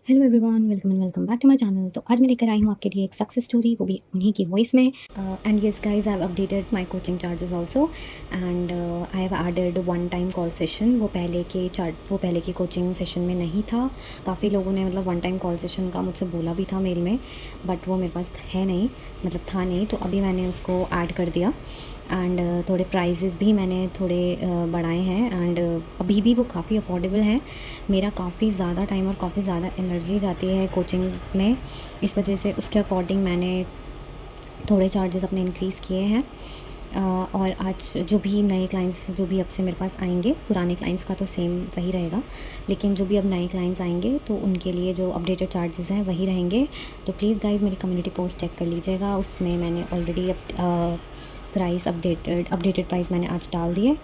Hello everyone, welcome and welcome back to my channel. तो आज मैं लेकर आई हूँ आपके लिए एक सक्सेस स्टोरी, वो भी उन्हीं की वॉइस में। And yes guys, I have updated my coaching charges also and I have added one time call session. वो पहले के कोचिंग सेशन में नहीं था। काफ़ी लोगों ने मतलब वन टाइम कॉल सेशन का मुझसे बोला भी था मेल में, बट वो मेरे पास है नहीं, मतलब था नहीं, तो अभी मैंने उसको ऐड कर दिया। एंड थोड़े प्राइजेज़ भी मैंने थोड़े बढ़ाए हैं एंड अभी भी वो काफ़ी अफोर्डेबल हैं। मेरा काफ़ी ज़्यादा टाइम और काफ़ी ज़्यादा एनर्जी जाती है कोचिंग में, इस वजह से उसके अकॉर्डिंग मैंने थोड़े चार्जेस अपने इंक्रीज़ किए हैं। और आज जो भी नए क्लाइंट्स जो भी अब से मेरे पास आएंगे, पुराने क्लाइंट्स का तो सेम वही रहेगा, लेकिन जो भी अब नए क्लाइंट्स आएंगे तो उनके लिए जो अपडेटेड चार्जेस हैं वही रहेंगे। तो प्लीज़ गाइज मेरी कम्युनिटी पोस्ट चेक कर लीजिएगा, उसमें मैंने ऑलरेडी अपडेटेड प्राइस मैंने आज डाल दिए,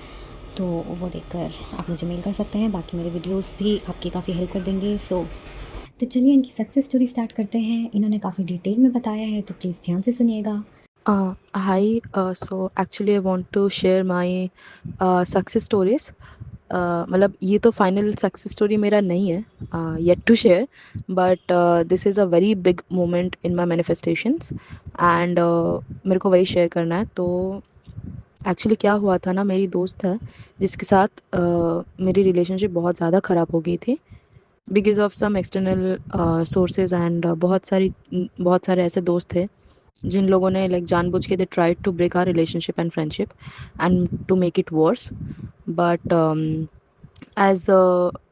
तो वो देखकर आप मुझे मेल कर सकते हैं। बाकी मेरे वीडियोस भी आपकी काफ़ी हेल्प कर देंगे। तो चलिए इनकी सक्सेस स्टोरी स्टार्ट करते हैं। इन्होंने काफ़ी डिटेल में बताया है, तो प्लीज़ ध्यान से सुनिएगा। Hi. So actually, I want to share my success stories. मतलब ये तो फाइनल सक्सेस स्टोरी मेरा नहीं है, yet to share, but this is a very big moment in my manifestations and मेरे को वही शेयर करना है। तो एक्चुअली क्या हुआ था ना, मेरी दोस्त है जिसके साथ मेरी रिलेशनशिप बहुत ज़्यादा ख़राब हो गई थी because of some external sources and बहुत सारे ऐसे दोस्त थे जिन लोगों ने लाइक जानबूझ के they tried to break our relationship and friendship and to make it worse. But as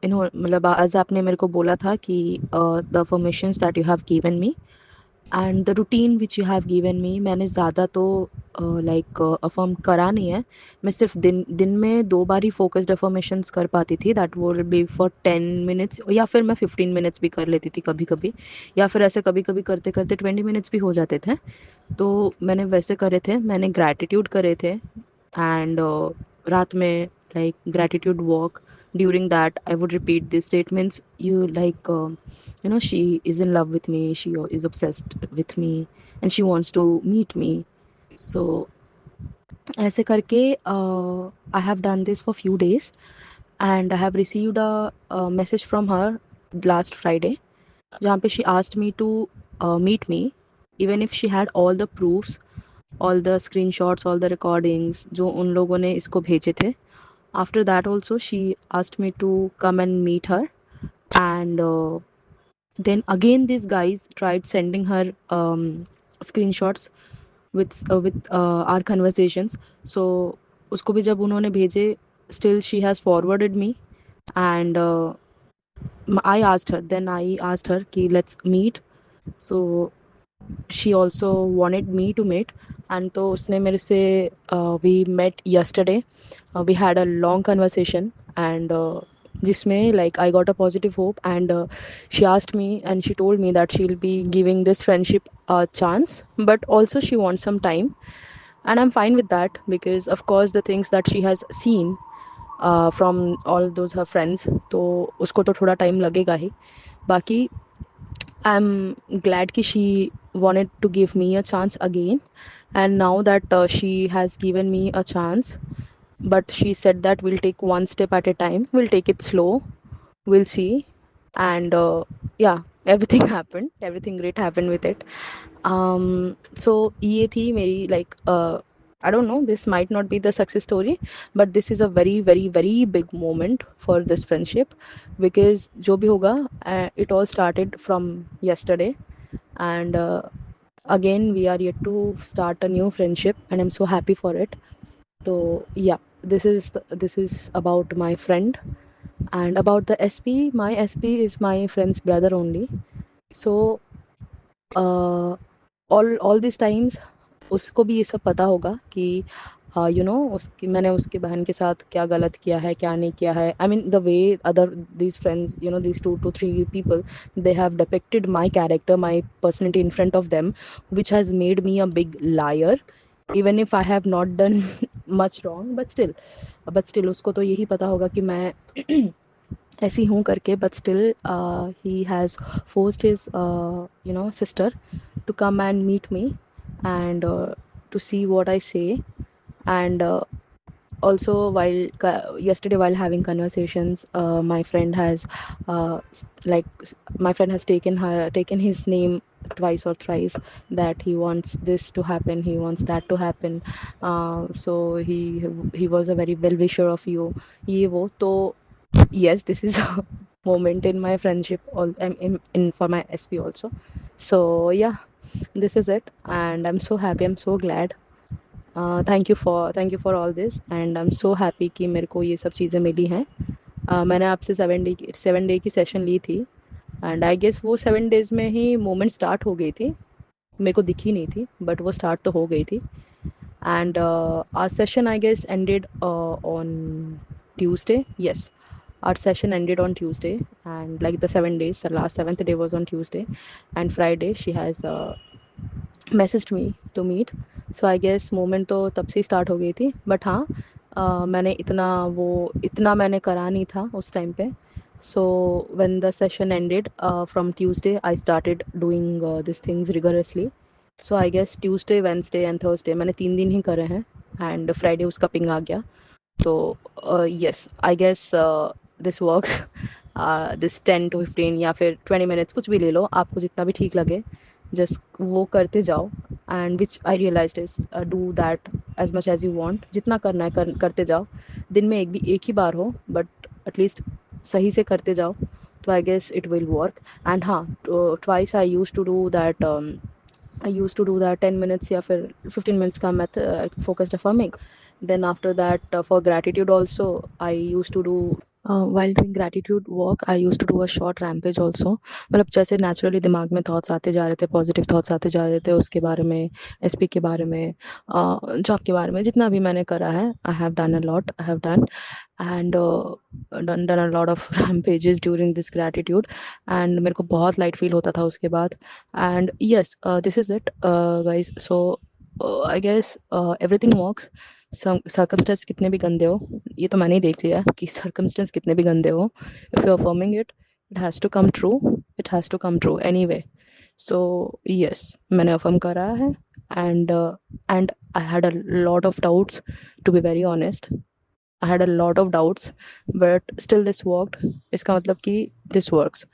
इन्हों मतलब एज आपने मेरे को बोला था कि the affirmations that you have given me and the routine which you have given me, मैंने ज़्यादा तो लाइक अफर्म करा नहीं है। मैं सिर्फ दिन दिन में 2 बार ही फोकस्ड अफर्मेशंस कर पाती थी, that would be for 10 minutes, या फिर मैं 15 मिनट्स भी कर लेती थी कभी कभी, या फिर ऐसे कभी कभी करते करते 20 मिनट्स भी हो जाते थे। तो मैंने वैसे करे थे, मैंने ग्रैटिट्यूड करे थे एंड रात में like gratitude walk, during that I would repeat this statements, you like she is in love with me, she is obsessed with me and she wants to meet me. So ऐसे करके I have done this for few days and I have received a message from her last Friday जहाँ पे she asked me to meet me even if she had all the proofs, all the screenshots, all the recordings जो उन लोगों ने इसको भेजे थे। After that also she asked me to come and meet her and then again these guys tried sending her screenshots with our conversations. So उसको भी जब उन्होंने भेजे, still she has forwarded me and I asked her कि let's meet. So she also wanted me to meet and तो उसने मेरे से we met yesterday. We had a long conversation and जिसमें like I got a positive hope and she asked me and she told me that she'll be giving this friendship a chance, but also she wants some time, and I'm fine with that because of course the things that she has seen from all those her friends, तो उसको तो थोड़ा time लगेगा ही। बाकी I'm glad कि she wanted to give me a chance again, and now that she has given me a chance, but she said that we'll take one step at a time, we'll take it slow, we'll see, and yeah, everything happened, everything great happened with it. So ये थी मेरी like I don't know, this might not be the success story, but this is a very very very big moment for this friendship because जो भी होगा it all started from yesterday and again we are yet to start a new friendship and I'm so happy for it. So yeah, this is about my friend and about the SP. My SP is my friend's brother only. So all these times उसको भी ये सब पता होगा कि उसकी मैंने उसकी बहन के साथ क्या गलत किया है, क्या नहीं किया है। I mean the way other these friends, these 2 to 3 people, they have depicted my character, my personality in front of them, which has made me a big liar even if I have not done much wrong, but still उसको तो यही पता होगा कि मैं ऐसी हूँ करके, but still he has forced his sister to come and meet me and to see what I say and also yesterday while having conversations, my friend has like my friend has taken his name twice or thrice, that he wants this to happen, he wants that to happen. So he was a very well wisher of you, ye wo to. Yes, this is a moment in my friendship, in for my SP also. So yeah, this is it, and I'm so happy, I'm so glad. Thank you for all this, and I am so happy कि मेरे को ये सब चीज़ें मिली हैं. मैंने आपसे 7 day की सेशन ली थी, एंड आई गेस वो 7 डेज में ही मोमेंट स्टार्ट हो गई थी. मेरे को दिखी नहीं थी, बट वो स्टार्ट तो हो गई थी. And our session, I guess, ended on Tuesday. Yes, our session ended on Tuesday, and like the 7 days, the last seventh day was on Tuesday, and Friday she has messaged me to meet. So I guess moment तो तब से ही start हो गई थी, but हाँ, मैंने इतना मैंने करा नहीं था उस टाइम पे. So when the session ended from Tuesday, I started doing this things rigorously. So I guess Tuesday, Wednesday and Thursday मैंने 3 दिन ही करे हैं, एंड फ्राइडे उसका पिंग आ गया. तो yes, I guess this works. This 10 to 15 या फिर 20 मिनट्स, कुछ भी ले लो, आपको जितना भी ठीक लगे, जस्ट वो करते जाओ. And which I realise is, do that as much as you want. जितना करना है करते जाओ. दिन में एक ही बार हो, बट एटलीस्ट सही से करते जाओ, तो I guess it will work. And हाँ, twice I use to do that. I use to do that 10 minutes या फिर 15 मिनट्स का math focused affirming. Then after that, for gratitude also, I used to do, while doing gratitude work, I used to do a short rampage also. मतलब जैसे naturally दिमाग में thoughts आते जा रहे थे, पॉजिटिव थॉट्स आते जा रहे थे, उसके बारे में, एसपी के बारे में, जॉब के बारे में, जितना भी मैंने करा है, I have done a lot, I have done, and done a lot of rampages during this gratitude. And मेरे को बहुत लाइट फील होता था उसके बाद. And yes, this is it guys. So I guess everything works. Circumstances कितने भी गंदे हो, ये तो मैंने ही देख लिया है कि सर्कमस्टेंस कितने भी गंदे हो, if you are forming it, it has to come true. It has to come true anyway. So yes, मैंने अफर्म करा है. And I had a lot of doubts, to be very honest. I had a lot of doubts, but still this worked. इसका मतलब कि this works.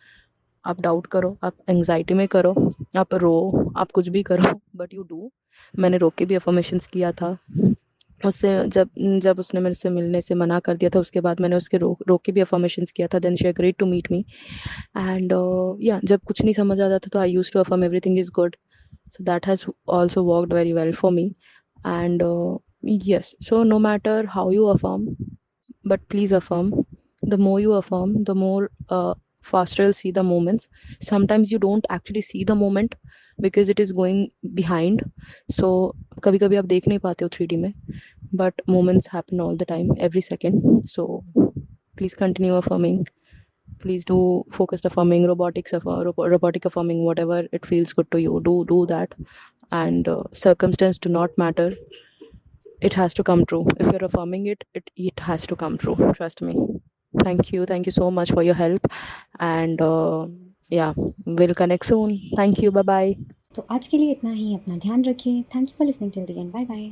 आप doubt करो, आप anxiety में करो, आप रो, आप कुछ भी करो, बट यू डू. मैंने रो के भी अफर्मेशंस किया था उससे. जब जब उसने मेरे से मिलने से मना कर दिया था, उसके बाद मैंने उसके रोक के भी अफर्मेशंस किया था. Then she agreed to meet me. And yeah, जब कुछ नहीं समझ आता था, तो I used to affirm everything is good. So that has also worked very well for me. And yes, so no matter how you affirm, but please affirm. The more you affirm, the more faster you'll see the moments. Sometimes you don't actually see the moment because it is going behind. So कभी कभी आप देख नहीं पाते हो 3D में, but moments happen all the time, every second. So please continue affirming. Please do focused affirming, robotic affirming, whatever it feels good to you, do that. And circumstance do not matter. It has to come true. If you're affirming it has to come true, trust me. Thank you so much for your help. And yeah, we'll connect soon. Thank you, bye bye. तो आज के लिए इतना ही. अपना ध्यान रखिए. Thank you for listening till the end. Bye bye.